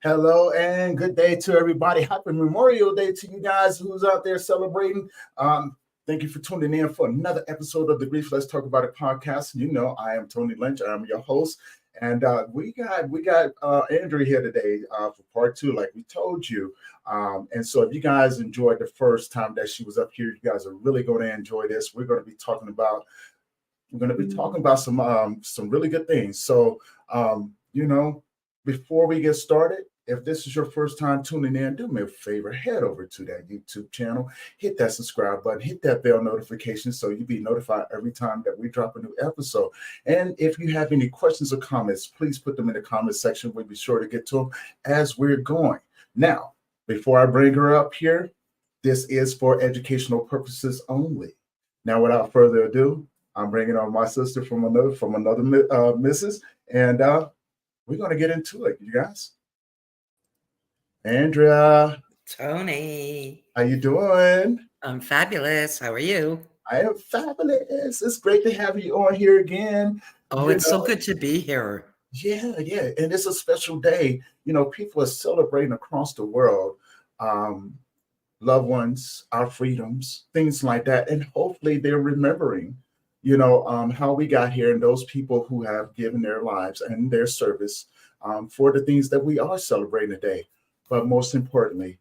Hello and good day to everybody. Happy Memorial Day to you guys who's out there celebrating. Thank you for tuning in for another episode of the Grief Let's Talk About It podcast. You know, I am Tony Lynch. I'm your host, and we got Andrea here today for part two, like we told you. And so, if you guys enjoyed the first time that she was up here, you guys are really going to enjoy this. We're going to be talking about some really good things. So, you know, before we get started, if this is your first time tuning in, do me a favor, head over to that YouTube channel, hit that subscribe button, hit that bell notification so you'll be notified every time that we drop a new episode. And if you have any questions or comments, please put them in the comment section. We'll be sure to get to them as we're going. Now, before I bring her up here, this is for educational purposes only. Now, without further ado, I'm bringing on my sister from another missus, and we're going to get into it, you guys. Andrea. Tony. How you doing? I'm fabulous. How are you? I am fabulous. It's great to have you on here again. Oh, it's so good to be here. Yeah. And it's a special day. You know, people are celebrating across the world. Loved ones, our freedoms, things like that. And hopefully they're remembering, how we got here and those people who have given their lives and their service for the things that we are celebrating today. But most importantly,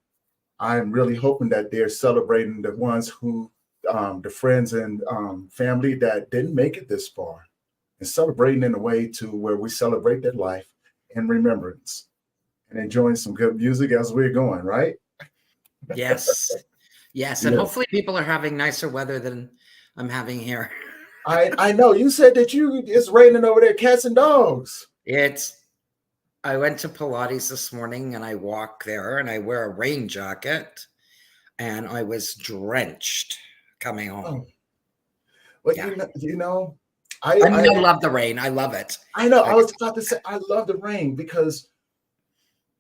I'm really hoping that they're celebrating the ones who, the friends and family that didn't make it this far, and celebrating in a way to where we celebrate their life in remembrance and enjoying some good music as we're going, right? Yes. And hopefully people are having nicer weather than I'm having here. I know you said that it's raining over there, cats and dogs. I went to Pilates this morning and I walk there and I wear a rain jacket and I was drenched coming home. Well, yeah. I love the rain. I love it. I know. I was about to say I love the rain because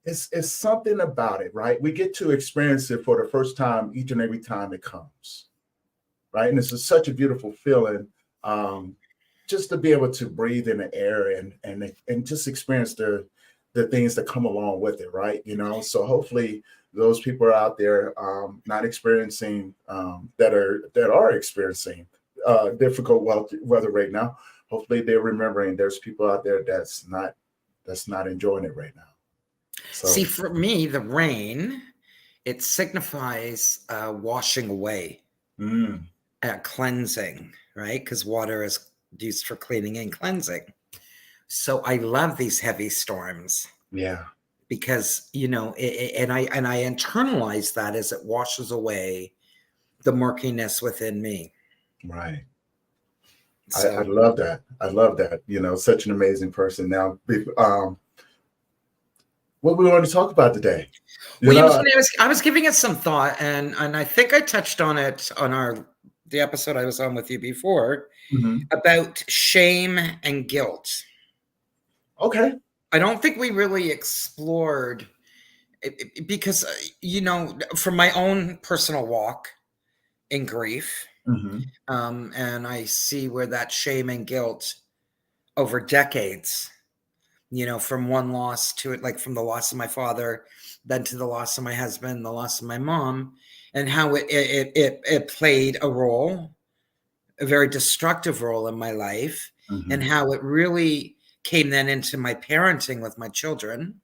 it's something about it, right? We get to experience it for the first time each and every time it comes, right? And it's such a beautiful feeling. Just to be able to breathe in the air and just experience the things that come along with it, right? So hopefully those people are out there not experiencing that are experiencing difficult weather right now. Hopefully they're remembering there's people out there that's not enjoying it right now. So, see, for me, the rain, it signifies washing away, cleansing, right? Because water is used for cleaning and cleansing. So I love these heavy storms. Yeah. Because, and I internalize that as it washes away the murkiness within me. Right. So, I love that. Such an amazing person. Now, what we want to talk about today? I was giving it some thought, and I think I touched on it on the episode I was on with you before, about shame and guilt. Okay. I don't think we really explored it because, from my own personal walk in grief, and I see where that shame and guilt over decades, from one loss to it, like from the loss of my father, then to the loss of my husband, the loss of my mom, and how it played a role, a very destructive role in my life, and how it really came then into my parenting with my children,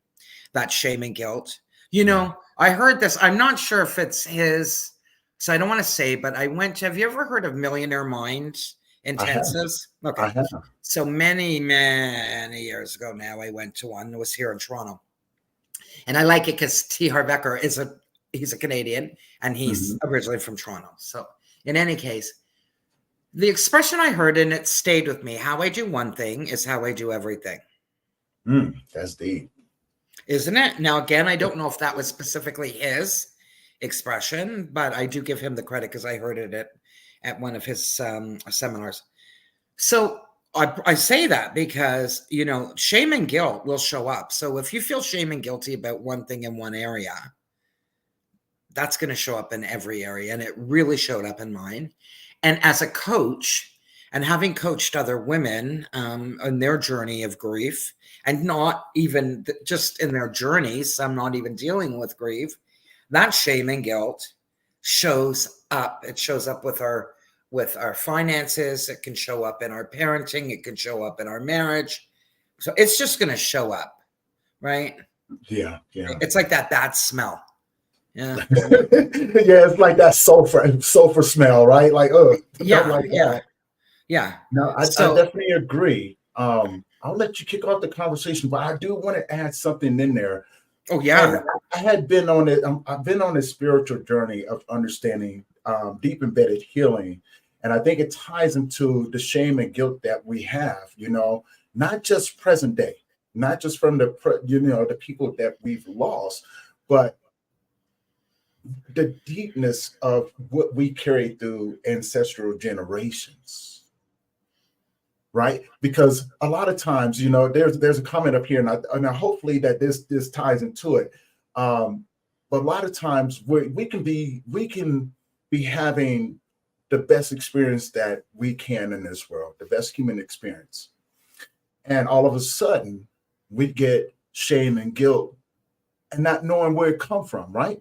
that shame and guilt. I heard this, I'm not sure if it's his, so I don't want to say, but have you ever heard of Millionaire Mind intensives? Okay. I have. So many, many years ago now, I went to one. It was here in Toronto. And I like it because T. Harv Eker he's a Canadian and he's originally from Toronto. So in any case, the expression I heard, and it stayed with me, how I do one thing is how I do everything. That's deep. Isn't it? Now, again, I don't know if that was specifically his expression, but I do give him the credit because I heard it at one of his seminars. So I say that because, shame and guilt will show up. So if you feel shame and guilty about one thing in one area, that's going to show up in every area. And it really showed up in mine. And as a coach, And having coached other women on their journey of grief, and not even just in their journeys, some not even dealing with grief, that shame and guilt shows up. It shows up with our finances. It can show up in our parenting. It can show up in our marriage. So it's just going to show up, right? Yeah, yeah. It's like that bad smell. Yeah. Yeah, it's like that sulfur smell, right? Like, oh, don't Yeah. like Yeah. that. Yeah. No, I So, definitely agree. I'll let you kick off the conversation, but I do want to add something in there. oh And yeah. I had been on it. I've been on a spiritual journey of understanding deep embedded healing, and I think it ties into the shame and guilt that we have. Not just present day, not just from the people that we've lost, but the deepness of what we carry through ancestral generations, right? Because a lot of times, there's a comment up here, and I hopefully that this ties into it. But a lot of times we can be having the best experience that we can in this world, the best human experience, and all of a sudden we get shame and guilt and not knowing where it come from, right?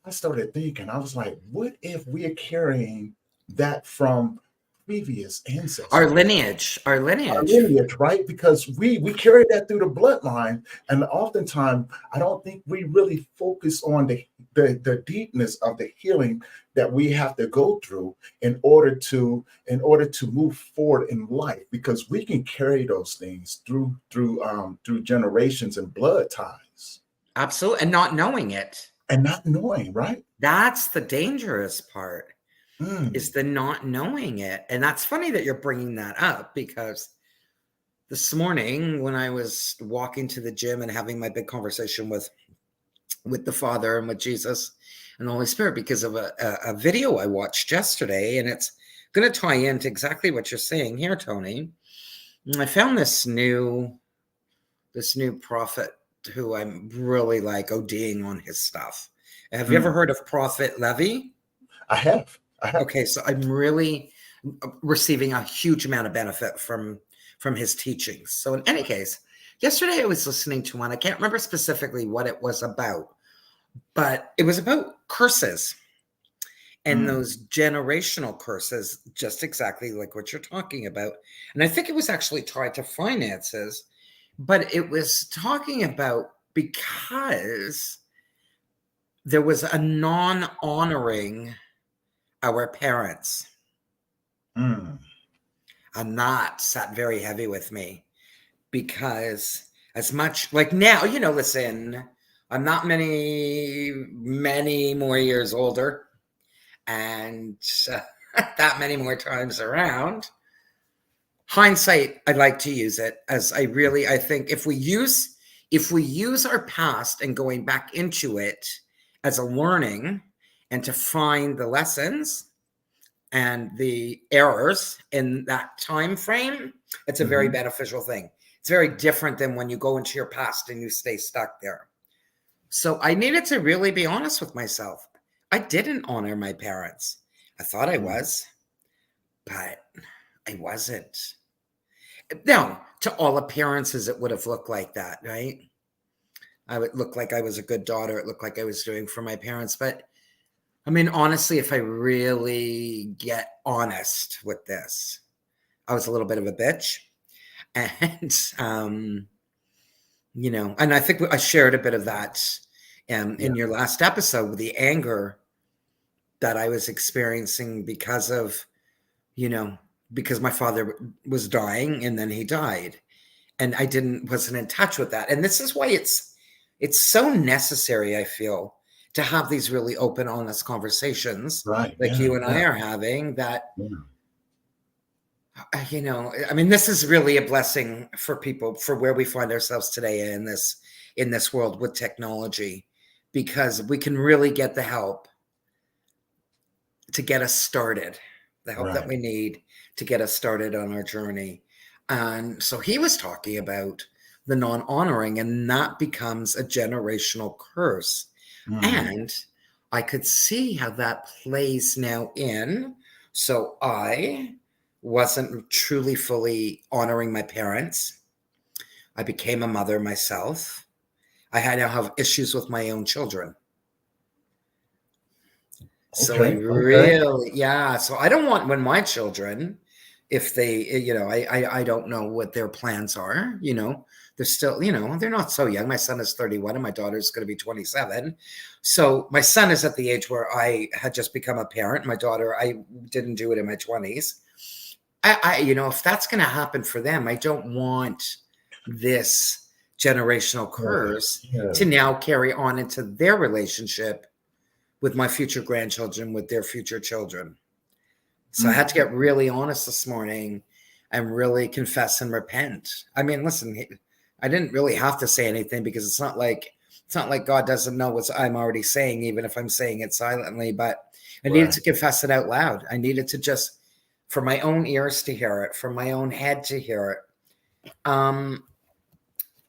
I started thinking, I was like, what if we're carrying that from previous Our ancestors? lineage. Our Our lineage. lineage, right? Because we carry that through the bloodline, and oftentimes I don't think we really focus on the deepness of the healing that we have to go through in order to move forward in life, because we can carry those things through generations and blood ties Absolutely. And not knowing it. and not knowing, right? That's the dangerous part, is Mm, the not knowing it. And that's funny that you're bringing that up, because this morning when I was walking to the gym and having my big conversation with the Father and with Jesus and the Holy Spirit, because of a video I watched yesterday, and it's going to tie into exactly what you're saying here, Tony. I found this new prophet who I'm really like ODing on his stuff. Have you ever mm. heard of Prophet Levy? I have. Okay, so I'm really receiving a huge amount of benefit from his teachings. So in any case, yesterday I was listening to one. I can't remember specifically what it was about, but it was about curses and Mm, those generational curses, just exactly like what you're talking about. And I think it was actually tied to finances, but it was talking about because there was a non-honoring our parents. mm. And that sat very heavy with me, because as much like now, listen, I'm not many more years older, and that many more times around. Hindsight, I like to use it as I think if we use our past and going back into it as a learning, and to find the lessons and the errors in that time frame, it's a very Mhm. beneficial thing. It's very different than when you go into your past and you stay stuck there. So I needed to really be honest with myself. I didn't honor my parents. I thought I Mm. was, but I wasn't. Now, to all appearances, it would have looked like that, right? I would look like I was a good daughter. It looked like I was doing for my parents. But I mean, honestly, if I really get honest with this, I was a little bit of a bitch. And, and I think I shared a bit of that Yeah. in your last episode, with the anger that I was experiencing because of, you know, because my father was dying and then he died. And I wasn't in touch with that. And this is why it's so necessary, I feel, to have these really open, honest conversations Right. like Yeah. you and I Yeah. are having, that Yeah. I mean, this is really a blessing for people, for where we find ourselves today in this world with technology, because we can really get the help to get us started, the help that Right. we need to get us started on our journey. And so he was talking about the non-honoring, and that becomes a generational curse. Mm. And I could see how that plays now in So I wasn't truly fully honoring my parents. I became a mother myself. I had to have issues with my own children. So I Okay. Okay. really, yeah. So I don't want when my children, if they, I don't know what their plans are. They're still, they're not so young. My son is 31 and my daughter's going to be 27. So my son is at the age where I had just become a parent. My daughter, I didn't do it in my 20s. If that's going to happen for them, I don't want this generational Yeah. curse Yeah. to now carry on into their relationship with my future grandchildren, with their future children. So I had to get really honest this morning and really confess and repent. I mean, listen, I didn't really have to say anything because it's not like God doesn't know what I'm already saying, even if I'm saying it silently. But I needed Right. to confess it out loud. I needed to just, for my own ears to hear it, for my own head to hear it. And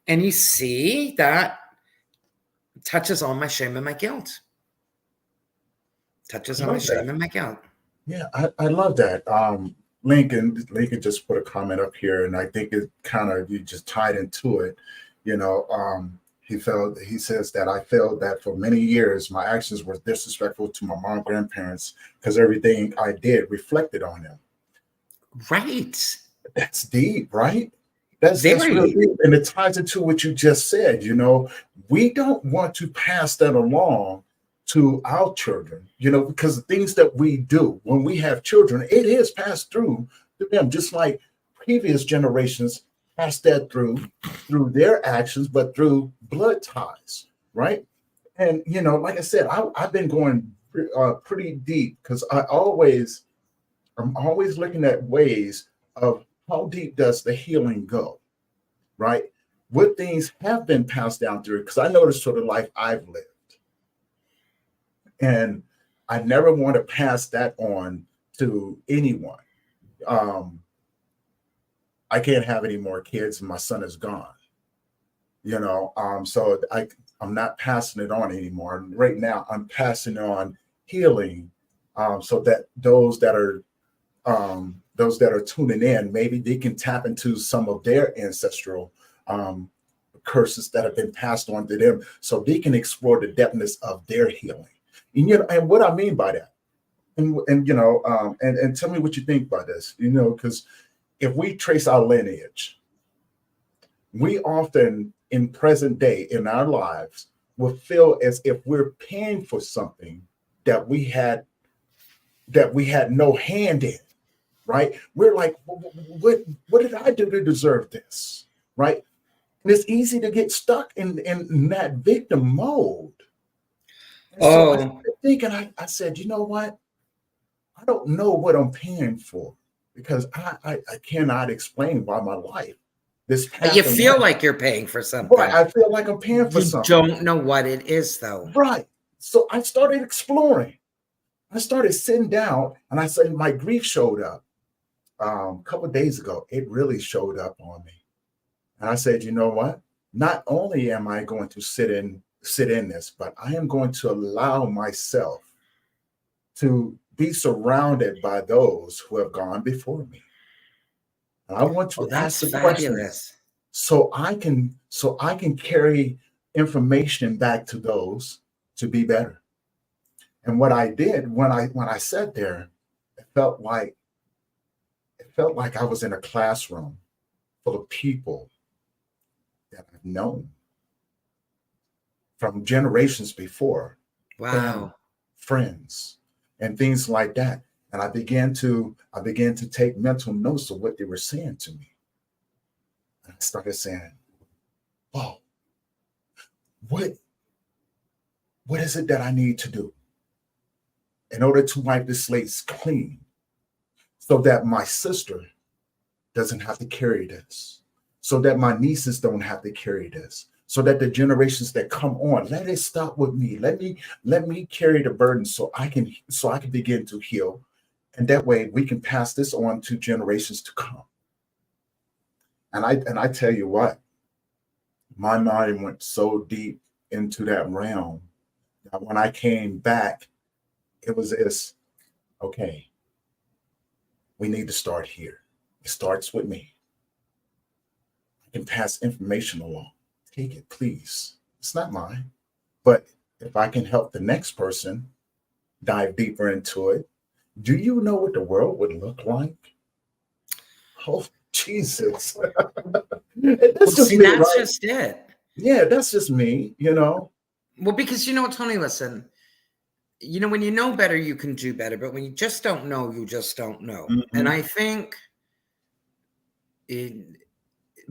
you see, that touches on my shame and my guilt. Touches I on my love that. shame and my guilt. Yeah, I love that. Lincoln just put a comment up here, and I think it kind of you just tied into it. He says that I felt that for many years my actions were disrespectful to my mom and grandparents because everything I did reflected on them. Right. That's deep, right? That's really Very. deep, and it ties into what you just said. We don't want to pass that along to our children. Because the things that we do when we have children, it is passed through to them, just like previous generations passed that through their actions, but through blood ties, right? And like I said, I've been going pretty deep because I'm always looking at ways of how deep does the healing go, right? What things have been passed down through, because I noticed sort of life I've lived. And I never want to pass that on to anyone. Um, I can't have any more kids and my son is gone. So I'm not passing it on anymore. Right now, I'm passing on healing, so that those that are tuning in, maybe they can tap into some of their ancestral um, curses that have been passed on to them, so they can explore the depthness of their healing. And what I mean by that, and tell me what you think about this. Because if we trace our lineage, we often in present day in our lives will feel as if we're paying for something that we had no hand in, right? We're like, what did I do to deserve this, right? And it's easy to get stuck in that victim mode. And so I Oh, started thinking, I said, you know what? I don't know what I'm paying for because I cannot explain why my life, this you path in feel life, like you're paying for right? something. I feel like I'm paying for You something, don't know what it is, though. right? So I started exploring. I started sitting down, and I said, my grief showed up a couple of days ago. It really showed up on me. And I said, you know what? Not only am I going to sit in this, but I am going to allow myself to be surrounded by those who have gone before me. And I want Oh, to ask that's the questions fabulous. so I can carry information back to those to be better. And what I did when I sat there, it felt like I was in a classroom full of people that I've known from generations before, family, Wow. friends, and things like that. And I began to take mental notes of what they were saying to me. And I started saying, "Oh, what what is it that I need to do in order to wipe the slates clean so that my sister doesn't have to carry this, so that my nieces don't have to carry this, so that the generations that come on, let it stop with me. Let me carry the burden so I can begin to heal. And that way we can pass this on to generations to come." And I tell you what, my mind went so deep into that realm that when I came back, it was this, okay, We need to start here. It starts with me. I can pass information along. Take it, please. It's not mine. But if I can help the next person dive deeper into it, do you know what the world would look like? Oh, Jesus. Well, That's just see, me, that's right? just it. Yeah, that's just me, you know? Well, because you know what, Tony, listen, you know, when you know better, you can do better. But when you just don't know, you just don't know. And Mhm. I think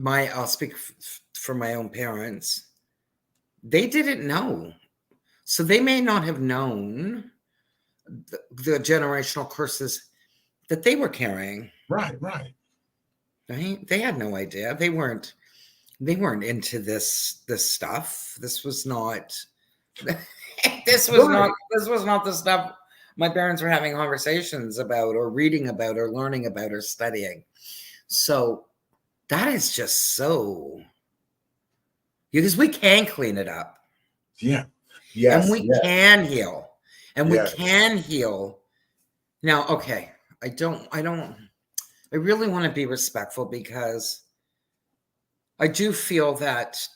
I'll speak for my own parents. They didn't know. So they may not have known the generational curses that they were carrying. Right, right. Right? They had no idea. They weren't into this stuff. This was not Right. this was not the stuff my parents were having conversations about or reading about or learning about or studying. So that is just so, because we can clean it up Yeah. and Yes, we yes, can heal and we yes. can heal. Now, okay, I really want to be respectful because I do feel that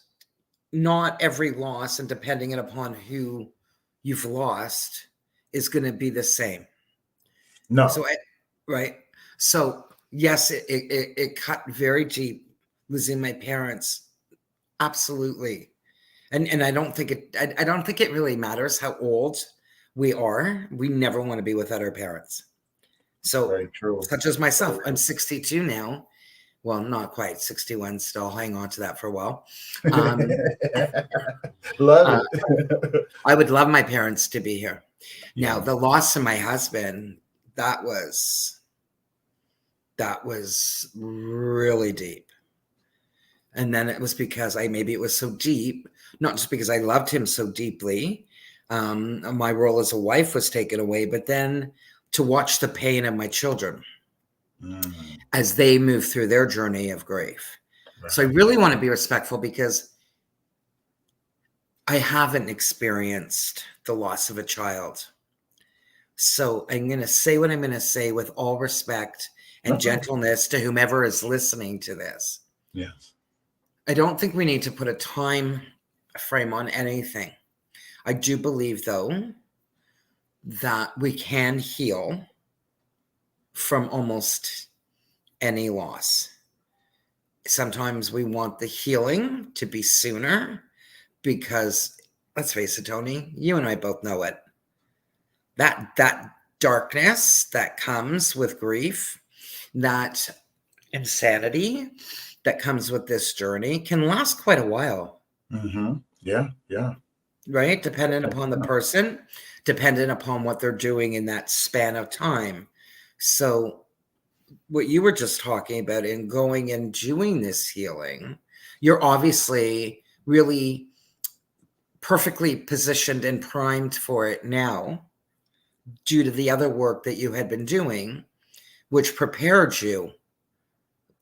not every loss, and depending upon who you've lost, is going to be the same. No. So, right. So, yes, it cut very deep losing my parents. Absolutely. And I don't think it really matters how old we are. We never want to be without our parents. So, Very true. such as myself, Very I'm true. 62 now. Well, not quite 61 still. Hang on to that for a while. Um, Love uh, it. I would love my parents to be here. Now, Yeah. the loss of my husband, that was really deep. And then it was because maybe it was so deep, not just because I loved him so deeply. My role as a wife was taken away, but then to watch the pain of my children Mm, as they move through their journey of grief. So I right. really want to be respectful because I haven't experienced the loss of a child. So I'm going to say what I'm going to say with all respect and Okay. gentleness to whomever is listening to this. Yes. I don't think we need to put a time frame on anything. I do believe, though, that we can heal from almost any loss. Sometimes we want the healing to be sooner because, let's face it, Tony, you and I both know it. That darkness that comes with grief, that insanity that comes with this journey can last quite a while, Mm-hmm. Yeah. Yeah. right? Dependent Yeah. upon the person, dependent upon what they're doing in that span of time. So, what you were just talking about in going and doing this healing, you're obviously really perfectly positioned and primed for it now due to the other work that you had been doing, which prepared you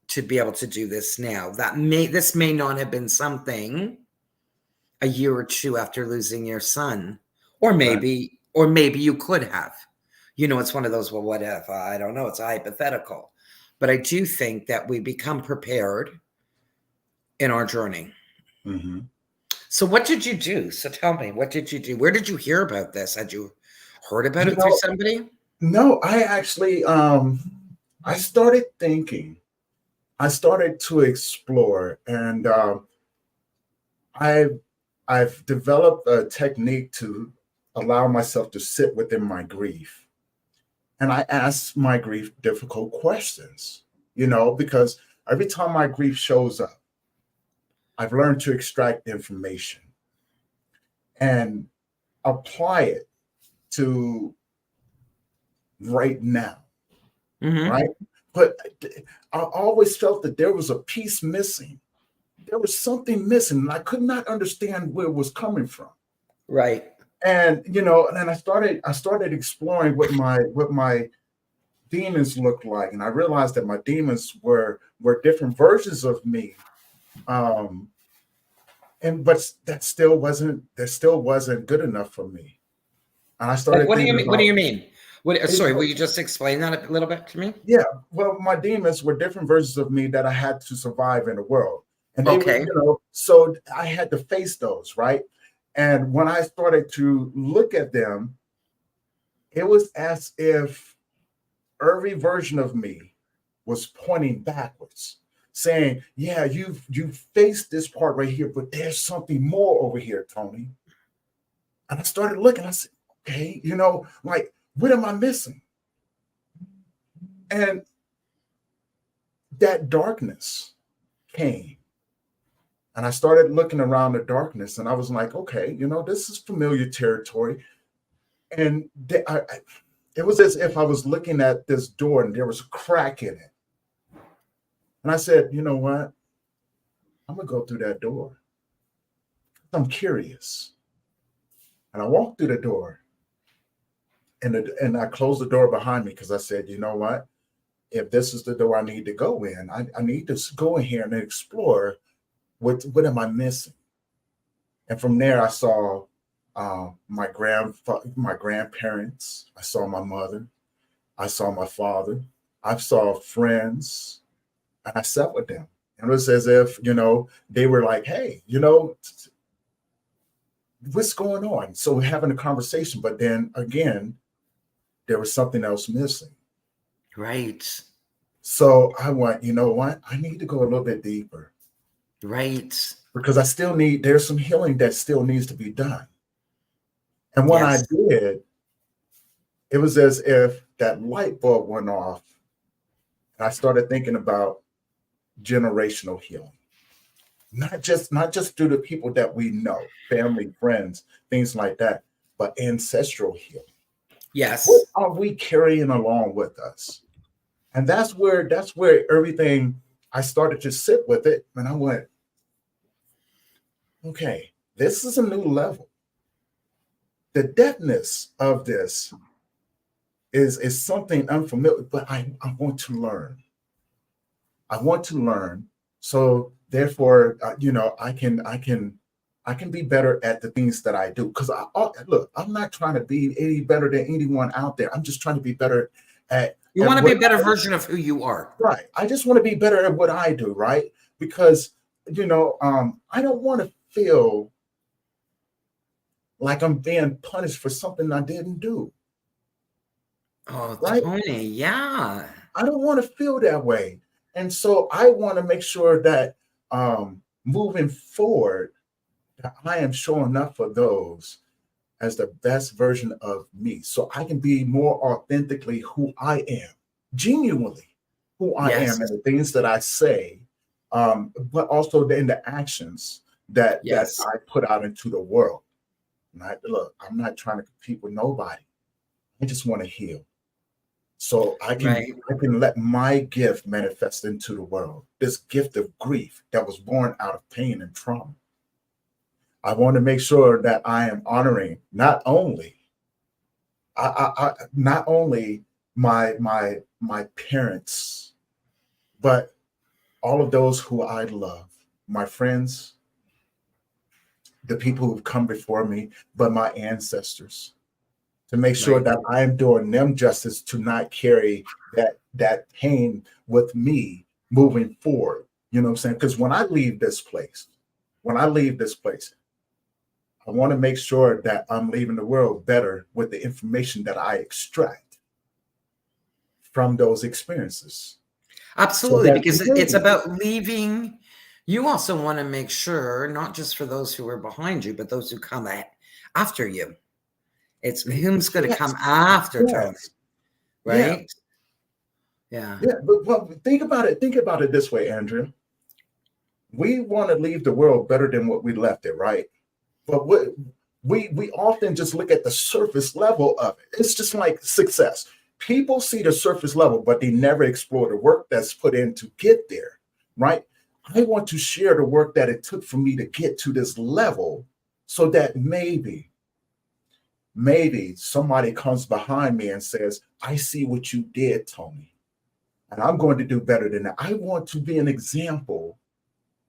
to be able to do this now. This may not have been something a year or two after losing your son, or Right. maybe you could have. You know, it's one of those, well, what if? I don't know, it's a hypothetical. But I do think that we become prepared in our journey. Mm-hmm. So what did you do? So tell me, what did you do? Where did you hear about this? Had you heard about You it through know, somebody? no, I actually I started thinking. I started to explore, and I've I've developed a technique to allow myself to sit within my grief. And I ask my grief difficult questions, because every time my grief shows up, I've learned to extract information and apply it to right now, Mm-hmm. right? But I always felt that there was a piece missing. There was something missing, and I could not understand where it was coming from. Right. And and I started exploring what my demons looked like, and I realized that my demons were different versions of me. Um, and but that still wasn't good enough for me. And I Like, started what do you thinking mean? What do about you mean? Sorry, will you just explain that a little bit to me? Yeah, well, my demons were different versions of me that I had to survive in the world. And they were, Okay. so I had to face those, right? And when I started to look at them, it was as if every version of me was pointing backwards, saying, "Yeah, you've faced this part right here, but there's something more over here, Tony." And I started looking. I said, "Okay, like what am I missing?" And that darkness came, and I started looking around the darkness, and I was like, "Okay, this is familiar territory." And it was as if I was looking at this door, and there was a crack in it. And I said, "You know what? I'm gonna go through that door. I'm curious." And I walked through the door, and I closed the door behind me because I said, "You know what? If this is the door I need to go in, I need to go in here and explore what am I missing." And from there, I saw my grandparents. I saw my mother. I saw my father. I saw friends, and I sat with them. And it was as if they were like, "Hey, what's going on?" So we're having a conversation, but then again, there was something else missing. Right. So I went, you know what? I need to go a little bit deeper Right. because there's some healing that still needs to be done. And when I Yes. did, it was as if that light bulb went off. And I started thinking about generational healing. Not just through the people that we know, family, friends, things like that, but ancestral healing. What Yes. are we carrying along with us? And that's where everything, I started to sit with it, and I went, okay, this is a new level. The depthness of this is something unfamiliar, but I want to learn. I want to learn. So therefore, I can be better at the things that I do. Because look, I'm not trying to be any better than anyone out there. I'm just trying to be better at You want to be what a better version of who you are. right. I just want to be better at what I do, right? Because I don't want to feel like I'm being punished for something I didn't do. Oh, Right? Tony, yeah. I don't want to feel that way. And so I want to make sure that moving forward, that I am showing up for those as the best version of me. So I can be more authentically who I am, genuinely who I Yes. am, and the things that I say, but also in the actions that Yes. I put out into the world. Look, I'm not trying to compete with nobody. I just want to heal. So Right. I can let my gift manifest into the world. This gift of grief that was born out of pain and trauma. I want to make sure that I am honoring not only my parents, but all of those who I love, my friends, the people who've come before me, but my ancestors, to make sure Right. that I am doing them justice to not carry that pain with me moving forward. You know what I'm saying? Because when I leave this place, I want to make sure that I'm leaving the world better with the information that I extract from those experiences. So Absolutely, that because it's maybe, about leaving. You also want to make sure, not just for those who are behind you, but those who come after you. It's whom's going to come yes, after Tony, yes, yeah, right? Yeah. yeah. But think about it. Think about it this way, Andrea. We want to leave the world better than what we left it, right? But we often just look at the surface level of it. It's just like success. People see the surface level, but they never explore the work that's put in to get there, right? I want to share the work that it took for me to get to this level so that maybe somebody comes behind me and says, "I see what you did, Tony, and I'm going to do better than that." I want to be an example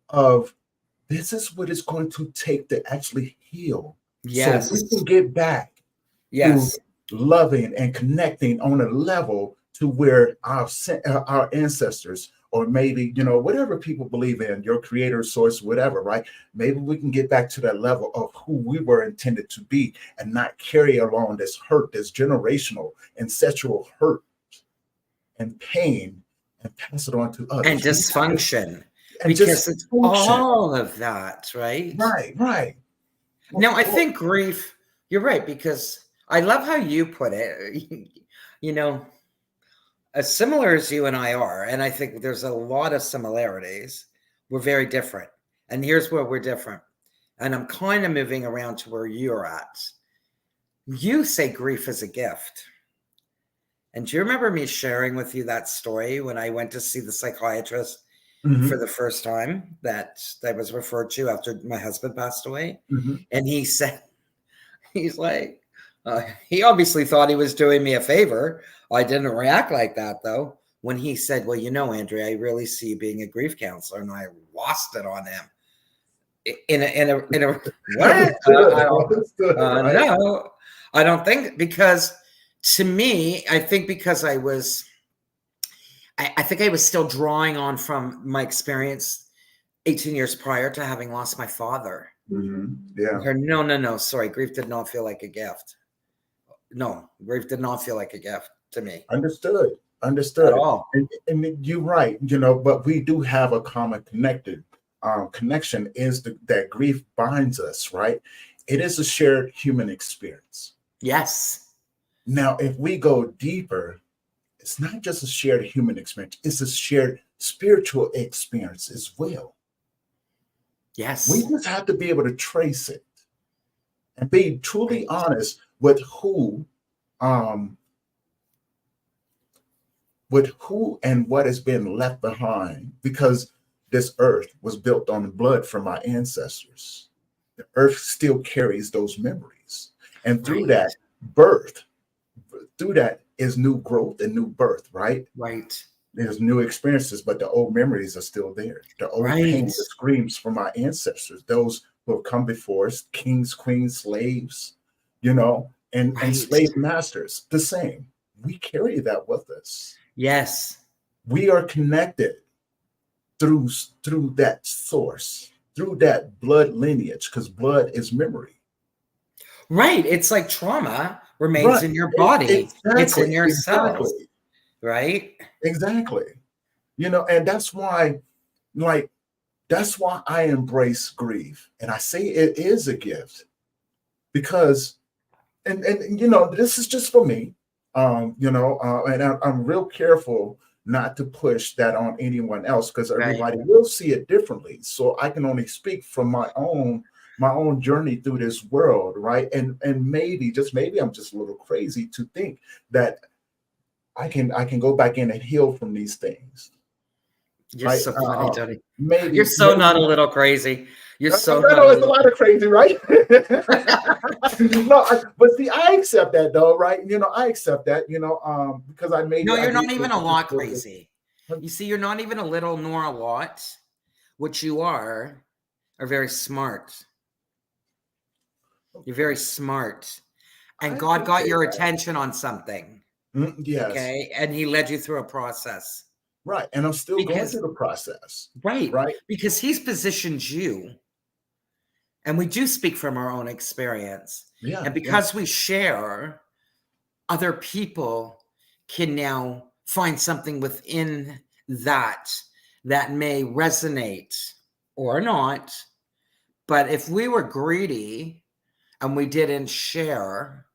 of this is what it's going to take to actually heal so we Yes. can get back to Yes. loving and connecting on a level to where our ancestors, or maybe, whatever people believe in, your creator, source, whatever, right? Maybe we can get back to that level of who we were intended to be and not carry along this hurt, this generational ancestral hurt and pain, and pass it on to And others. dysfunction, And because just it's function. all of that, right? Right, right. Now, I think grief, you're right, because I love how you put it. You know, as similar as you and I are, and I think there's a lot of similarities, we're very different. And here's where we're different. And I'm kind of moving around to where you're at. You say grief is a gift. And do you remember me sharing with you that story when I went to see the psychiatrist for the first time that was referred to after my husband passed away? And he said, he's like, he obviously thought he was doing me a favor. I didn't react like that, though. When he said, well, Andrea, I really see you being a grief counselor. And I lost it on him. In a what? No, I don't think, because to me, I think because I think I was still drawing on from my experience 18 years prior to having lost my father. Yeah. No, sorry. Grief did not feel like a gift. No, grief did not feel like a gift to me. Understood. At all. And you're right, but we do have a common connection is that grief binds us, right? It is a shared human experience. Yes. Now, if we go deeper, it's not just a shared human experience, it's a shared spiritual experience as well. Yes. We just have to be able to trace it and be truly honest with who and what has been left behind, because this earth was built on the blood from our ancestors. The earth still carries those memories. And through that is new growth and new birth, right? Right. There's new experiences, but the old memories are still there. The old pain, the screams from our ancestors, those who have come before us, kings, queens, slaves, and slave masters, the same. We carry that with us. Yes. We are connected through that source, through that blood lineage, because blood is memory. Right. It's like trauma remains in your body. Exactly. It's in your cells. Right. Exactly. And that's why, I embrace grief. And I say it is a gift because, and this is just for me, and I'm real careful not to push that on anyone else, because everybody will see it differently. So I can only speak from my own journey through this world, right? And maybe, just maybe, I'm just a little crazy to think that I can go back in and heal from these things. You're so funny, Tony. Maybe you're so not a little crazy. You're so. It's a lot of crazy, right? No, but see, I accept that, though, right? I accept that, because I made. No, you're not even a lot crazy. You see, you're not even a little nor a lot. What you are very smart. You're very smart, and God got your attention on something. Yes. Okay, and He led you through a process. Right, and I'm still going through the process. Right, because He's positioned you. And we do speak from our own experience. Yeah. And because we share, other people can now find something within that may resonate or not. But if we were greedy and we didn't share,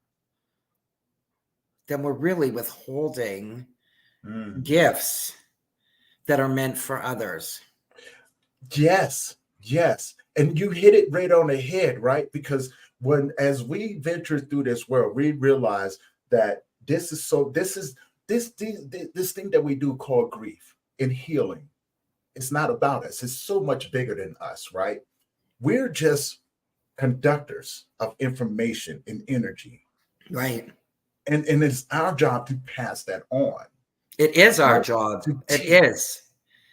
then we're really withholding gifts that are meant for others. Yes. And you hit it right on the head, right? Because as we venture through this world, we realize that this thing that we do called grief and healing, it's not about us. It's so much bigger than us, right? We're just conductors of information and energy. Right. And it's our job to pass that on. It is our job. It is.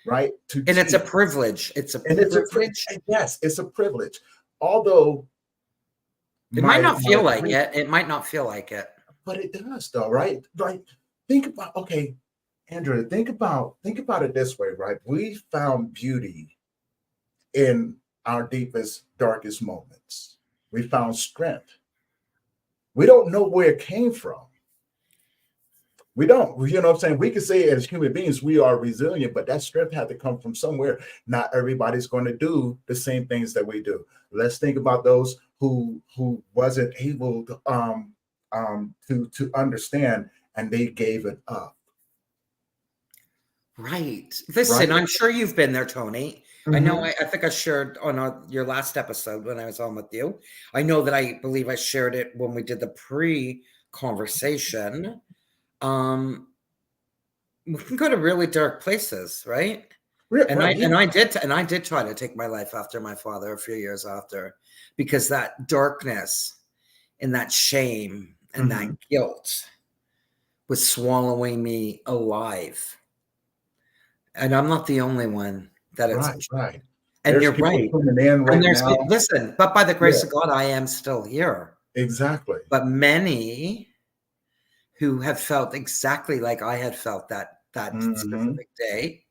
Right. And it's a privilege. It's a privilege. Yes, it's a privilege. Although it might not feel like it. It might not feel like it. But it does though, right? Like think about, okay, Andrea, think about it this way, right? We found beauty in our deepest, darkest moments. We found strength. We don't know where it came from. We don't, you know what I'm saying? We can say as human beings, we are resilient, but that strength had to come from somewhere. Not everybody's going to do the same things that we do. Let's think about those who wasn't able to understand and they gave it up. Right. Listen, Right. I'm sure you've been there, Tony. I know Hmm. I think I shared on your last episode when I was on with you. I know that I believe I shared it when we did the pre-conversation. Um, we can go to really dark places, right? And I Right. and I did and I did try to take my life after my father a few years after, because that darkness and that shame and that Hmm. guilt was swallowing me alive. And I'm not the only one that it's. Right. Right. And There's you're people right. coming in And right there's now. listen, but by the Yeah, grace of God, I am still here. exactly. But many who have felt exactly like I had felt that Hmm. specific day,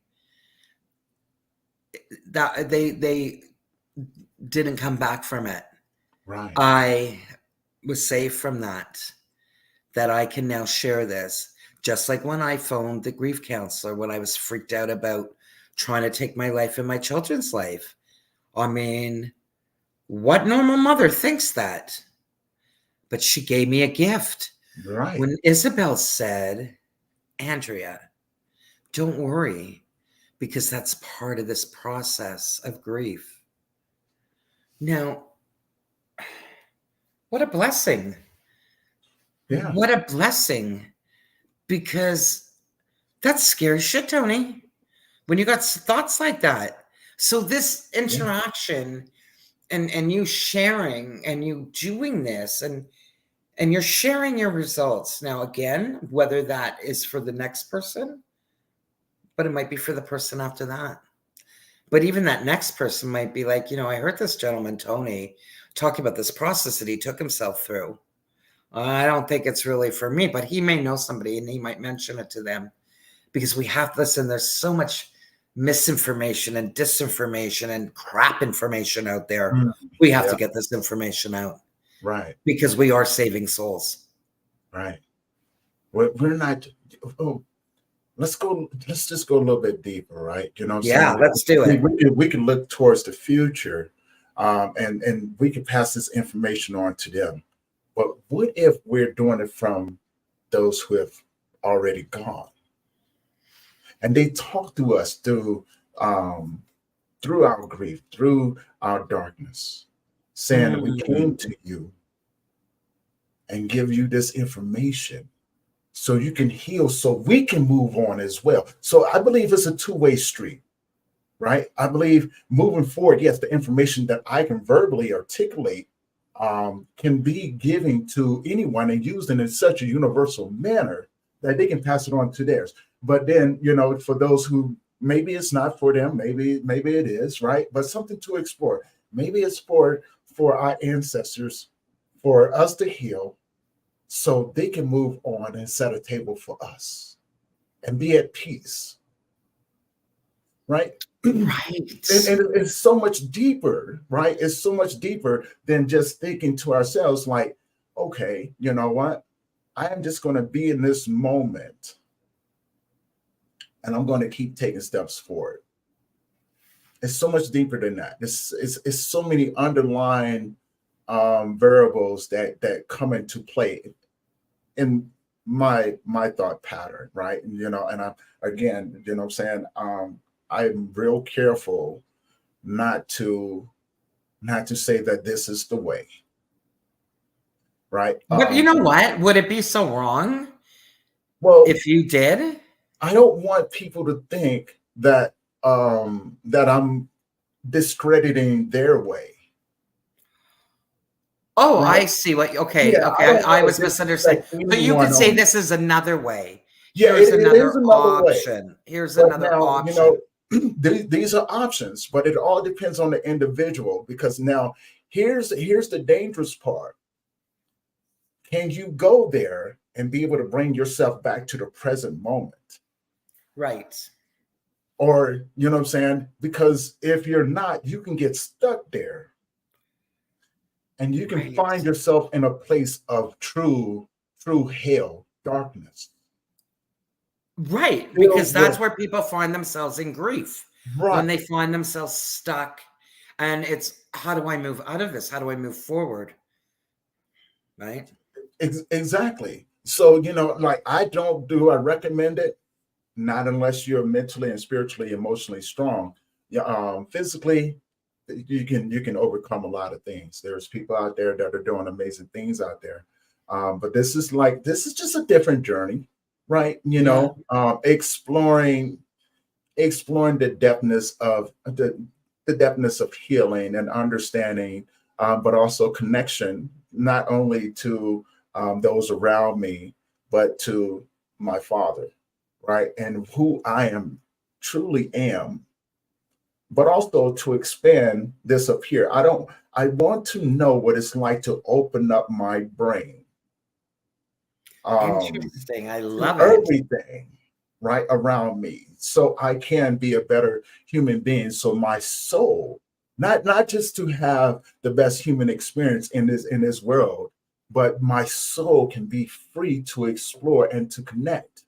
that they didn't come back from it. Right. I was saved from that I can now share this. Just like when I phoned the grief counselor when I was freaked out about trying to take my life and my children's life. I mean, what normal mother thinks that? But she gave me a gift. Right. When Isabel said, Andrea, don't worry, because that's part of this process of grief. Now, what a blessing. Yeah. What a blessing. Because that's scary shit, Tony. When you got thoughts like that. So this Yeah. interaction and you sharing and you doing this and you're sharing your results. Now, again, whether that is for the next person, but it might be for the person after that. But even that next person might be like, I heard this gentleman, Tony, talking about this process that he took himself through. I don't think it's really for me, but he may know somebody and he might mention it to them, because we have, listen, there's so much misinformation and disinformation and crap information out there. Mm. We have Yeah. to get this information out Right. because we are saving souls. Right. We're not. Oh, let's just go a little bit deeper, right? You know what I'm Yeah, saying? let's do it. We can look towards the future, and we can pass this information on to them. But what if we're doing it from those who have already gone, and they talk to us um, through our grief, through our darkness, saying that we came Mm. to you and give you this information so you can heal, so we can move on as well. So I believe it's a two-way street, right? I believe moving forward, yes, the information that I can verbally articulate can be given to anyone and used in such a universal manner that they can pass it on to theirs. But then, for those who maybe it's not for them, maybe it is, right? But something to explore. Maybe it's for our ancestors, for us to heal, so they can move on and set a table for us and be at peace, right? and, Right. and it's so much deeper, right? It's so much deeper than just thinking to ourselves, like, okay, you know what? I am just going to be in this moment and I'm going to keep taking steps forward. It's so much deeper than that. It's so many underlying variables that come into play in my thought pattern, right? And I, again, I'm saying, I'm real careful not to say that this is the way, right? But you know what? Would it be so wrong Well, if you did? I don't want people to think that I'm discrediting their way, Oh, right? I see what. Okay, Yeah, I okay. don't I want was to misunderstanding. disrespect So you could anyone say on. this is another way. Yeah, Here's it is another another way. option. Here's But another now, option. these are options, but it all depends on the individual, because now here's the dangerous part. Can you go there and be able to bring yourself back to the present moment. Right. Or, you know what I'm saying? Because if you're not, you can get stuck there and you can Right. find yourself in a place of true hell, darkness. Right. Because Filled that's with, where people find themselves in grief, right, when they find themselves stuck. And it's, how do I move out of this? How do I move forward? Right. exactly. So, you know, like I recommend it? Not unless you're mentally and spiritually, emotionally strong. Yeah, physically, you can overcome a lot of things. There's people out there that are doing amazing things out there. But this is just a different journey, right? You Yeah. know, exploring the depthness of healing and understanding, but also connection, not only to those around me, but to my Father, right? And who I am truly am, but also to expand this up here. I want to know what it's like to open up my brain um, Interesting. I to love it. everything right around me, so I can be a better human being. So my soul, not just to have the best human experience in this world, but my soul can be free to explore and to connect.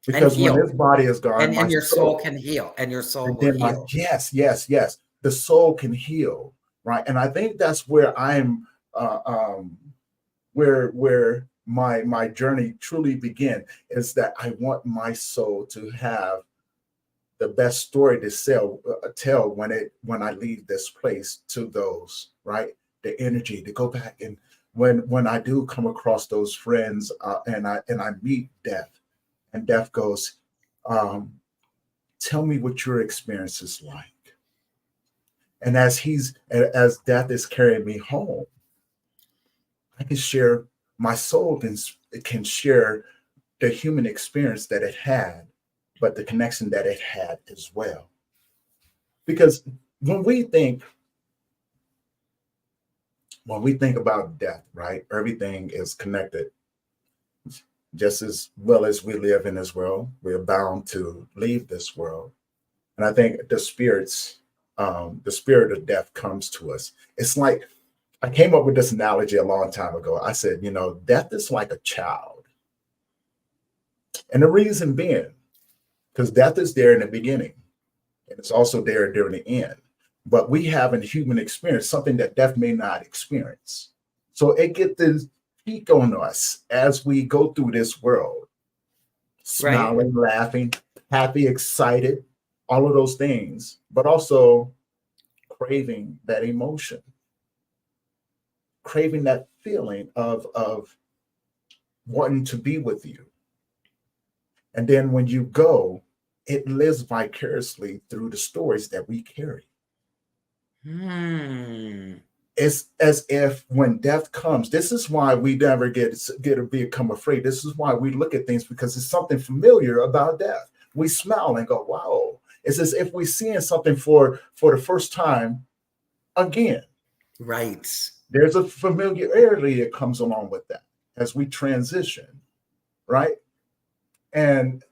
And Because when heal. this body is gone, my And your soul soul, can heal. And your soul and will then my heal. yes, the soul can heal, right? And I think that's where I'm where my journey truly began, is that I want my soul to have the best story to tell when I leave this place, to those, right, the energy to go back. And when I do come across those friends, and I meet death, and death goes, um, tell me what your experience is like. And as death is carrying me home, I can share, my soul can share the human experience that it had, but the connection that it had as well. Because when we think when we think about death, right, everything is connected. Just as well as we live in this world, we are bound to leave this world. And I think the spirit of death comes to us. It's like, I came up with this analogy a long time ago. I said, you know, death is like a child. And the reason being, because death is there in the beginning, and it's also there during the end. But we have a human experience, something that death may not experience. So it gets this peak on us as we go through this world, Right. smiling, laughing, happy, excited, all of those things, but also craving that emotion, craving that feeling of wanting to be with you. And then when you go, it lives vicariously through the stories that we carry. Hmm. It's as if when death comes, this is why we never get to become afraid. This is why we look at things, because it's something familiar about death. We smile and go, wow. It's as if we're seeing something for the first time again. Right. There's a familiarity that comes along with that as we transition, right? And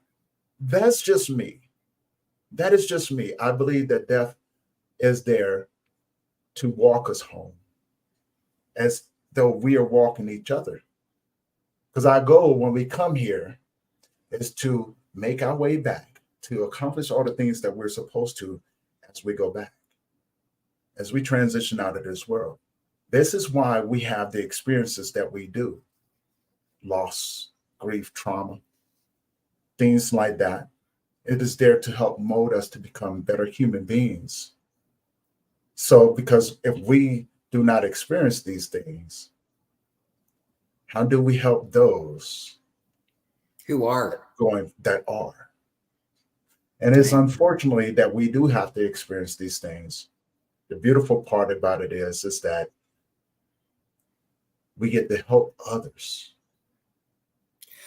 that's just me. That is just me. I believe that death is there to walk us home, as though we are walking each other. Because our goal when we come here is to make our way back, to accomplish all the things that we're supposed to as we go back, as we transition out of this world. This is why we have the experiences that we do: loss, grief, trauma, things like that. It is there to help mold us to become better human beings. So, because if we do not experience these things, how do we help those Who are? that are? And it's Right. unfortunately that we do have to experience these things. The beautiful part about it is that we get to help others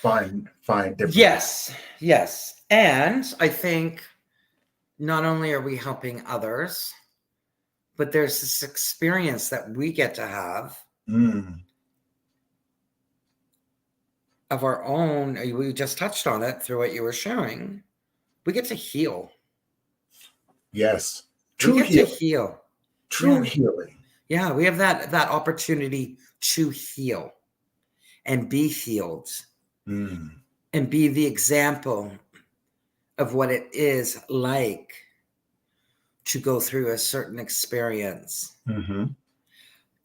find different. Yes. Yes. And I think not only are we helping others, but there's this experience that we get to have Mm, of our own, we just touched on it through what you were sharing. We get to heal. Yes. We True get to healing. heal. True Yeah. healing. Yeah. We have that opportunity to heal and be healed Mm. and be the example of what it is like to go through a certain experience. Mm-hmm.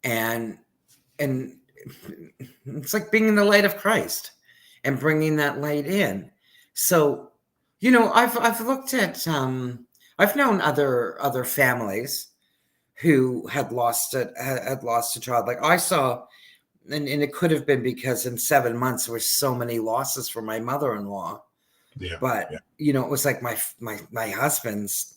And it's like being in the light of Christ and bringing that light in. So, I've looked at I've known other families who had lost a child. Like I saw, and it could have been because in 7 months there were so many losses for my mother-in-law. Yeah. But Yeah. it was like my husband's,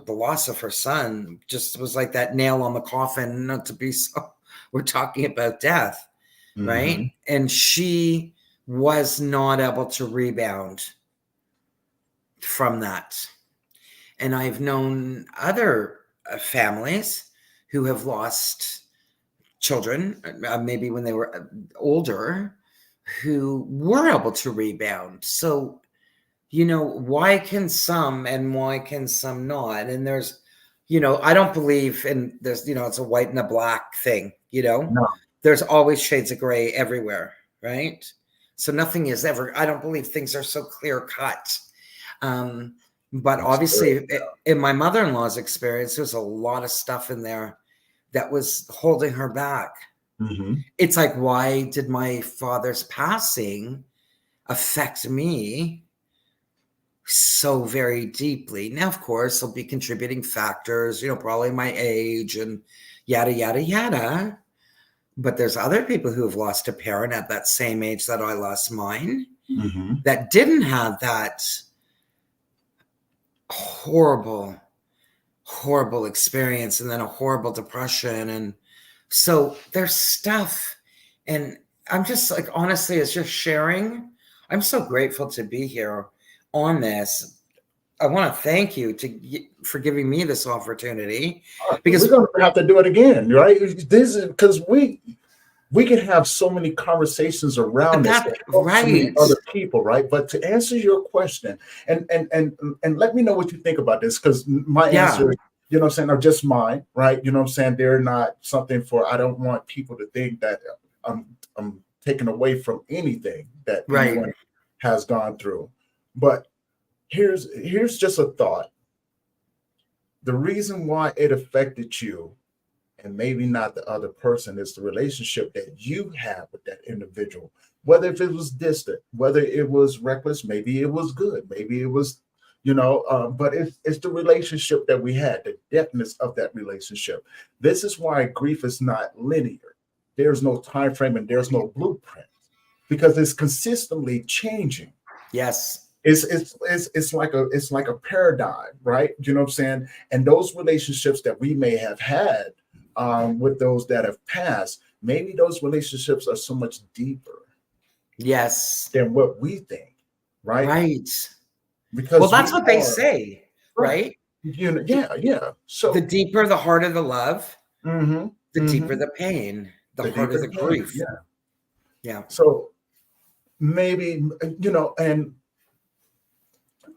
the loss of her son just was like that nail on the coffin. Not to be so, we're talking about death, Mm-hmm. right? And she was not able to rebound from that. And I've known other families who have lost children, maybe when they were older, who were able to rebound. So, why can some and why can some not? And there's, I don't believe in there's, it's a white and a black thing, No. there's always shades of gray everywhere, right? So nothing is ever, I don't believe things are so clear cut. But That's good. obviously, in my mother-in-law's experience, there's a lot of stuff in there that was holding her back. Mm-hmm. It's like, why did my father's passing affect me so very deeply? Now, of course, there'll be contributing factors, probably my age and yada, yada, yada. But there's other people who have lost a parent at that same age that I lost mine Mm-hmm. that didn't have that horrible, horrible experience and then a horrible depression. And so there's stuff. And I'm just like, honestly, it's just sharing. I'm so grateful to be here on this. I want to thank you for giving me this opportunity We're because gonna have to do it again, right? This is because we can have so many conversations around this that's that help so many right. other people, right? But to answer your question, and let me know what you think about this, because my Yeah. answer, what I'm saying, are just mine, right? You know what I'm saying? They're not something for. I don't want people to think that I'm taking away from anything that Right. anyone has gone through. But here's just a thought. The reason why it affected you and maybe not the other person is the relationship that you have with that individual, whether if it was distant, whether it was reckless, maybe it was good, maybe it was but it's the relationship that we had, the depthness of that relationship. This is why grief is not linear. There's no time frame and there's no blueprint because it's consistently changing. Yes. It's like a paradigm, right? You know what I'm saying? And those relationships that we may have had with those that have passed, maybe those relationships are so much deeper Yes. than what we think, right? Right. Well, Because that's we what they are say, right. right? Yeah. The So, deeper, the harder the love, mm-hmm, the deeper mm-hmm, the pain, the the harder deeper the the pain, grief. yeah. Yeah. So maybe and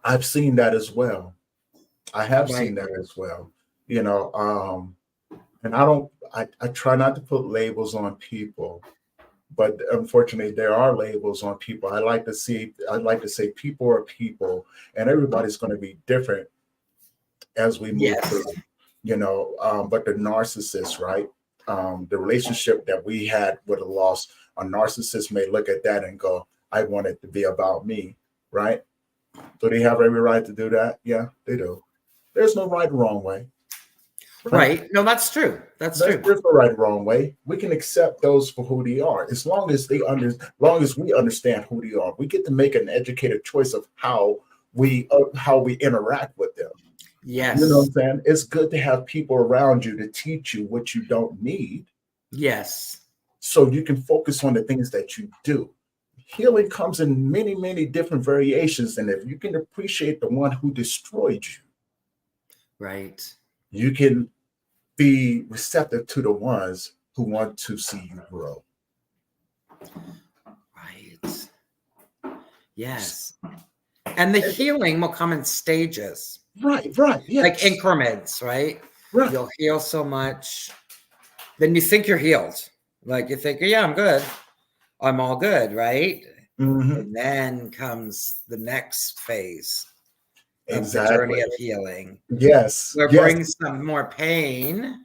I've seen that as well. I have Right. seen that as well. And I try not to put labels on people, but unfortunately there are labels on people. I like to say people are people and everybody's going to be different as we move Yes. through, but the narcissist, right? The relationship that we had with a loss, a narcissist may look at that and go, I want it to be about me, right? Do they have every right to do that? Yeah, they do. There's no right or wrong way, right? Right. No, that's true. That's true. There's no right or wrong way. We can accept those for who they are, as long as long as we understand who they are. We get to make an educated choice of how we interact with them. You know what Yes. I'm saying? It's good to have people around you to teach you what you don't need, Yes. so you can focus on the things that you do. Healing comes in many, many different variations, and if you can appreciate the one who destroyed you, Right. you can be receptive to the ones who want to see you grow. Right. Yes. And the healing will come in stages. Right, Like yes. increments, right? Right. You'll heal so much. Then you think you're healed. Like you think, yeah, I'm good. I'm all good, right? Hmm. And then comes the next phase of the Exactly. journey of healing, Yes, where it yes. brings some more pain,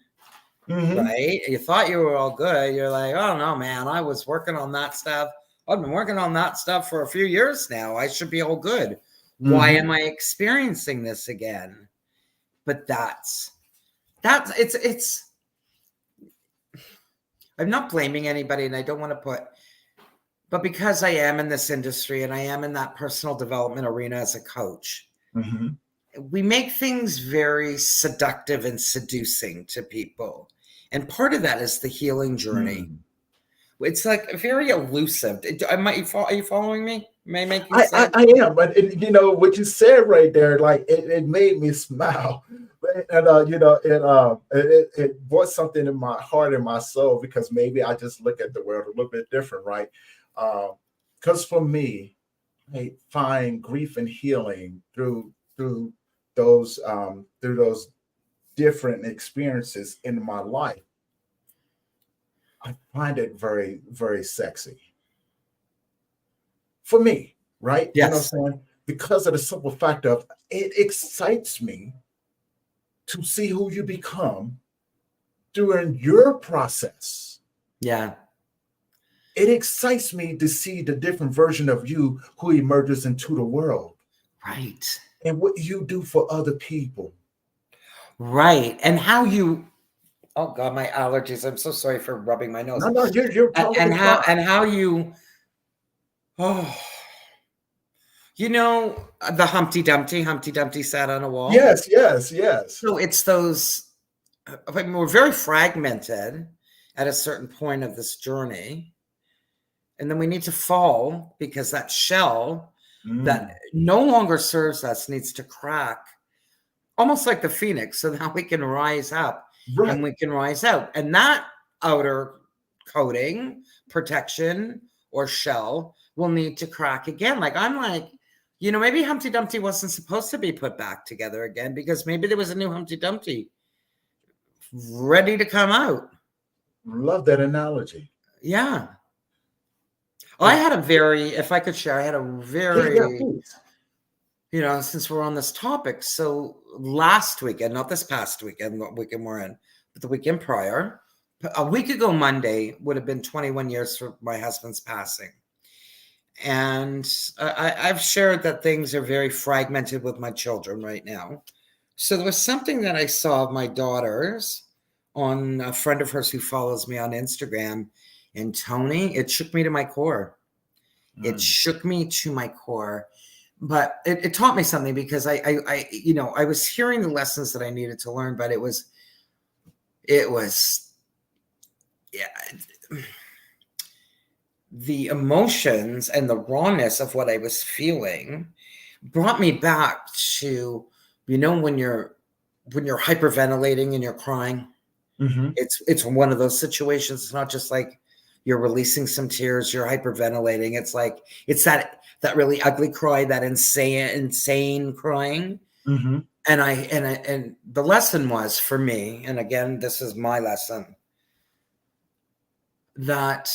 Hmm. right? You thought you were all good. You're like, oh no, man, I was working on that stuff. I've been working on that stuff for a few years now. I should be all good. Why Hmm. am I experiencing this again? But that's it's I'm not blaming anybody, and I don't want to put, but because I am in this industry and I am in that personal development arena as a coach, Hmm. we make things very seductive and seducing to people. And part of that is the healing journey. Mm. It's like very elusive. Are you following me? Am I making I sense? I am, but what you said right there, like it made me smile, and it brought something in my heart and my soul because maybe I just look at the world a little bit different, right? Because for me, I find grief and healing through those different experiences in my life. I find it very, very sexy for me, right? You know Yes. what I'm saying? Because of the simple fact of it excites me to see who you become during your process. Yeah. It excites me to see the different version of you who emerges into the world Right. and what you do for other people. Right. And how you, oh God, my allergies. I'm so sorry for rubbing my nose. No, no, you're totally fine. And how you, oh, the Humpty Dumpty sat on a wall. Yes, yes, yes. So it's those, I mean, we're very fragmented at a certain point of this journey. And then we need to fall because that shell that Mm, no longer serves us needs to crack, almost like the phoenix, so that we can rise up and right. we can rise out. And that outer coating, protection, or shell will need to crack again. Like I'm like, maybe Humpty Dumpty wasn't supposed to be put back together again because maybe there was a new Humpty Dumpty ready to come out. Love that analogy. Yeah. I It, had a very, if I could share, I had a yeah, yeah, very, please. since we're on this topic. So last weekend, not this past weekend, what weekend we're in, but the weekend prior, a week ago Monday would have been 21 years for my husband's passing. And I've shared that things are very fragmented with my children right now. So there was something that I saw of my daughters on a friend of hers who follows me on Instagram, and Tony, it shook me to my core. It Mm, shook me to my core, but it taught me something because I was hearing the lessons that I needed to learn, but it was, yeah, the emotions and the rawness of what I was feeling brought me back to, when you're hyperventilating and you're crying. hmm. It's one of those situations. It's not just like you're releasing some tears, you're hyperventilating. It's like it's that really ugly cry, that insane crying. Hmm. And the lesson was for me, and again, this is my lesson, that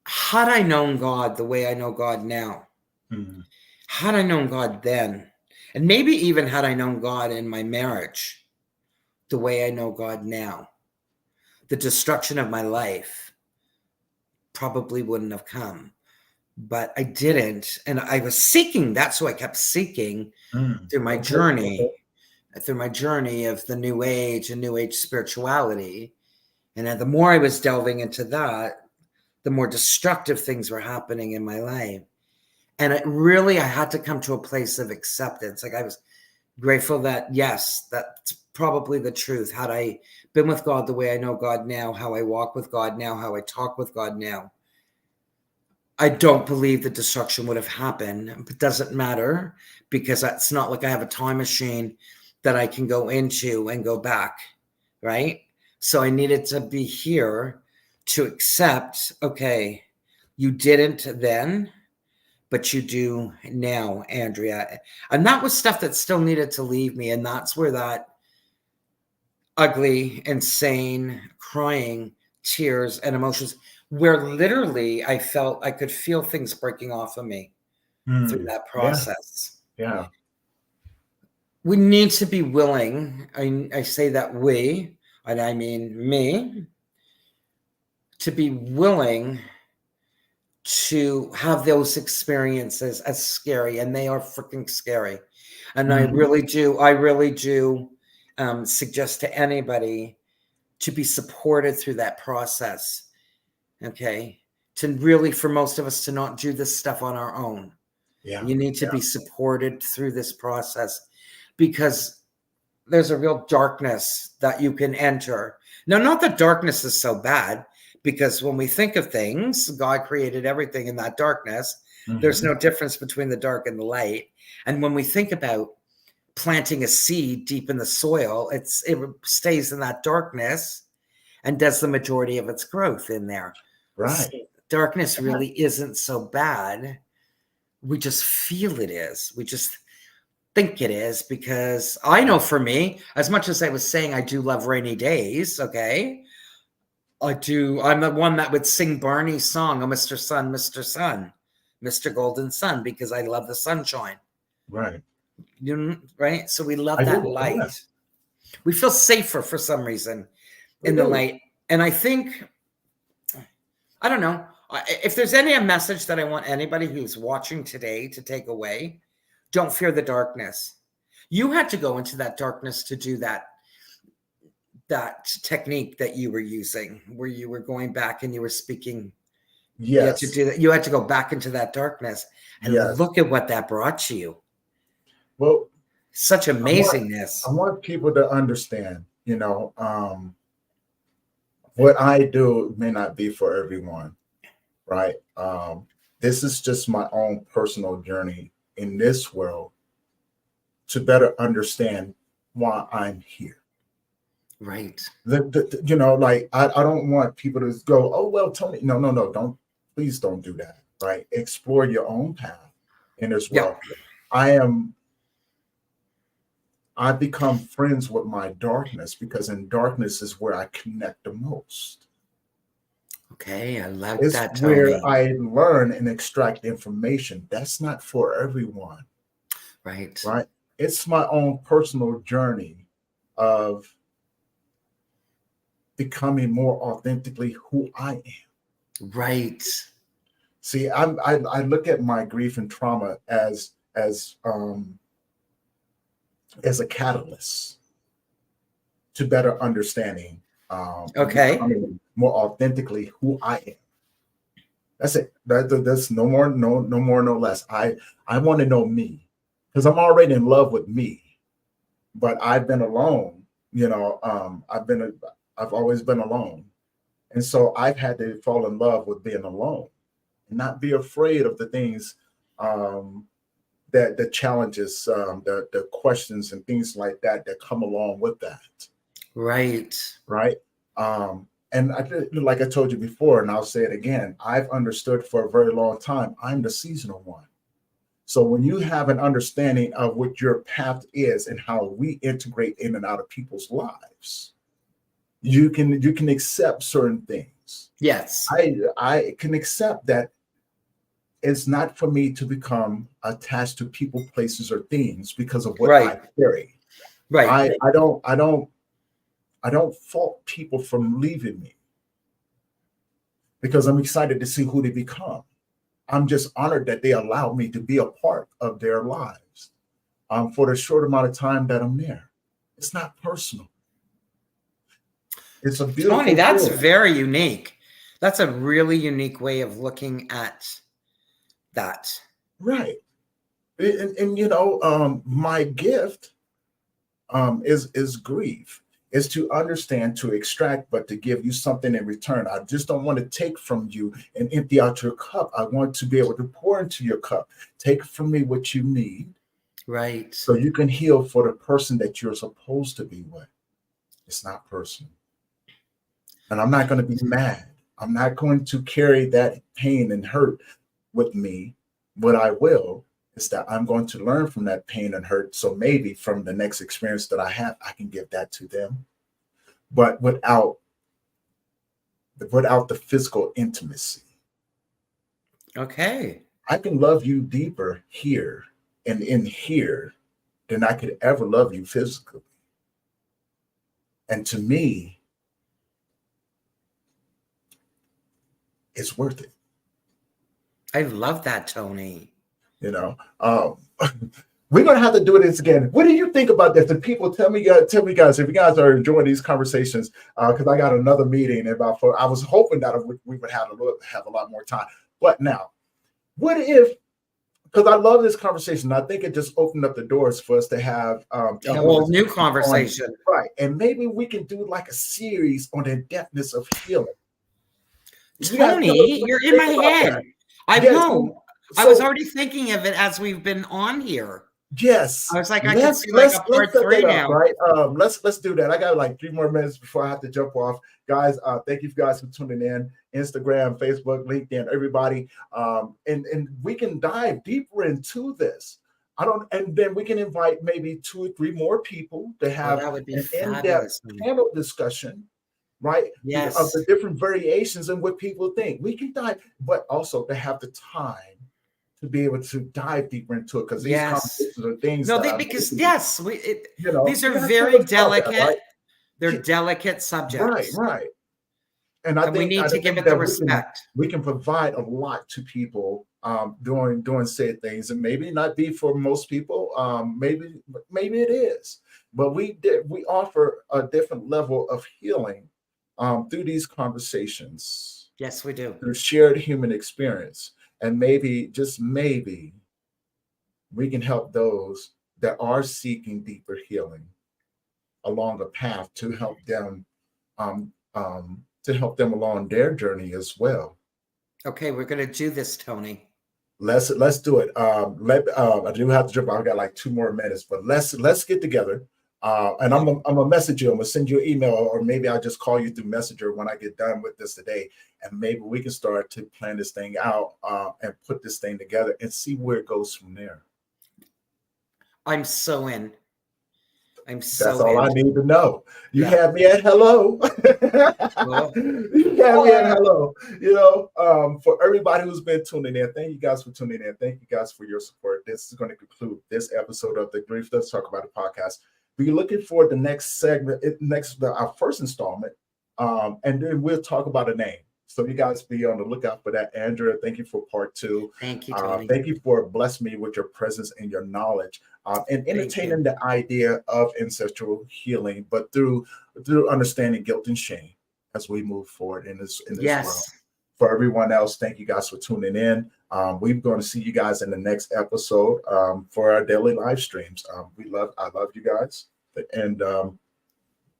had I known God the way I know God now, Hmm. had I known God then, and maybe even had I known God in my marriage the way I know God now, the destruction of my life probably wouldn't have come. But I didn't. And I was seeking, that's who I kept seeking Mm. through my Okay, okay. journey of the new age and new age spirituality. And the more I was delving into that, the more destructive things were happening in my life. And I had to come to a place of acceptance. Like I was grateful that, yes, that's probably the truth. Had I been with God the way I know God now, how I walk with God now, how I talk with God now, I don't believe the destruction would have happened. But it doesn't matter because it's not like I have a time machine that I can go into and go back, right? So I needed to be here to accept, okay, you didn't then, but you do now, Andrea. And that was stuff that still needed to leave me. And that's where that ugly, insane, crying, tears, and emotions, where literally I felt I could feel things breaking off of me through that Yeah. process. Yeah. We need to be willing, I say that we, and I mean me, to be willing to have those experiences as scary, and they are freaking scary. And I really do suggest to anybody to be supported through that process. Okay. To really, for most of us, to not do this stuff on our own. Yeah. You need to be supported through this process, because there's a real darkness that you can enter. Now, not that darkness is so bad, because when we think of things, God created everything in that darkness. There's no difference between the dark and the light. And when we think about planting a seed deep in the soil, it stays in that darkness and does the majority of its growth in there. Right. So darkness really isn't so bad. We just feel it is. We just think it is, because I know for me, as much as I was saying, I do love rainy days. Okay. I do. I'm the one that would sing Barney's song, "Oh, Mr. Sun, Mr. Sun, Mr. Golden Sun," because I love the sunshine. Right. Right. So we love that light. Yeah. We feel safer for some reason in the light. And I think, I don't know, if there's any message that I want anybody who's watching today to take away, don't fear the darkness. You had to go into that darkness to do that technique that you were using, where you were going back and you were speaking. Yes. You had to do that. You had to go back into that darkness, and look at what that brought to you. Well, such amazingness. I want people to understand, what I do may not be for everyone, right? This is just my own personal journey in this world to better understand why I'm here. Right. I don't want people to go, oh, well, Tony, no, please don't do that, right? Explore your own path in this world. I've become friends with my darkness, because in darkness is where I connect the most. Okay, I like that, It's Tony. where I learn and extract information. That's not for everyone. Right. Right. It's my own personal journey of becoming more authentically who I am. Right. See, I look at my grief and trauma as a catalyst to better understanding. Becoming more authentically who I am. That's it. That's no more, no less. I want to know me, because I'm already in love with me, but I've been alone. I've always been alone, and so I've had to fall in love with being alone, and not be afraid of the things, that the challenges, the questions and things like that come along with that. Right. Right. And like I told you before, and I'll say it again, I've understood for a very long time, I'm the seasonal one. So when you have an understanding of what your path is and how we integrate in and out of people's lives, you can accept certain things. Yes. I can accept that it's not for me to become attached to people, places, or things because of what I carry. Right. I don't fault people from leaving me, because I'm excited to see who they become. I'm just honored that they allow me to be a part of their lives for the short amount of time that I'm there. It's not personal. It's a beautiful Tony, that's thing. very unique. That's a really unique way of looking at that. Right. And my gift is grief. Is to understand, to extract, but to give you something in return. I just don't want to take from you and empty out your cup. I want to be able to pour into your cup. Take from me what you need. Right. So you can heal for the person that you're supposed to be with. It's not personal. And I'm not going to be mad. I'm not going to carry that pain and hurt with me, What I will is that I'm going to learn from that pain and hurt. So maybe from the next experience that I have, I can give that to them, but without the physical intimacy. Okay. I can love you deeper here and in here than I could ever love you physically. And to me, it's worth it. I love that, Tony. You know, we're gonna have to do this again. What do you think about this? And people tell me, guys, if you guys are enjoying these conversations, because I got another meeting in about 4. I was hoping that we would have a lot more time. But now, what if? Because I love this conversation. I think it just opened up the doors for us to have a whole new conversation, right? And maybe we can do like a series on the depthness of healing. Tony, you're in my head. I know. I was already thinking of it as we've been on here. Yes. I was like, I can see like a part 3 now. Right. Let's do that. I got like 3 more minutes before I have to jump off. Guys, thank you guys for tuning in. Instagram, Facebook, LinkedIn, everybody. And we can dive deeper into this. And then we can invite maybe 2 or 3 more people to have an in-depth panel discussion, right? Yes. Of the different variations and what people think. We can dive, but also to have the time to be able to dive deeper into it, because these conversations are things. These are very delicate. Right? They're delicate subjects, right. And I think we need to give it the respect. We can provide a lot to people doing said things, and maybe not be for most people. Maybe it is, but we offer a different level of healing through these conversations. Yes, we do. Through shared human experience. And maybe, just maybe, we can help those that are seeking deeper healing along a path to help them along their journey as well. Okay, we're going to do this, Tony. Let's do it. I do have to jump. I've got like 2 more minutes, but let's get together. And I'm gonna message you. I'm gonna send you an email, or maybe I'll just call you through Messenger when I get done with this today, and maybe we can start to plan this thing out and put this thing together and see where it goes from there. I'm so in. That's all I need to know. You have me at hello. You have me at hello. For everybody who's been tuning in, thank you guys for tuning in. Thank you guys for your support. This is going to conclude this episode of the Grief Let's Talk About It podcast. We're looking for the next segment, our first installment, and then we'll talk about a name. So you guys be on the lookout for that. Andrea, thank you for part 2. Thank you, Tony. Thank you for blessing me with your presence and your knowledge, and entertaining the idea of ancestral healing, but through understanding guilt and shame as we move forward in this world. For everyone else, thank you guys for tuning in. We're going to see you guys in the next episode for our daily live streams. I love you guys, and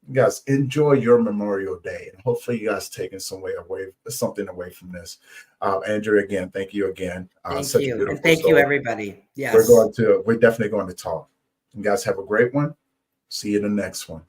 you guys enjoy your Memorial Day, and hopefully you guys taking something away from this. Andrea, again, thank you again. Thank you, and thank you, everybody. Yes, we're definitely going to talk. You guys have a great one. See you in the next one.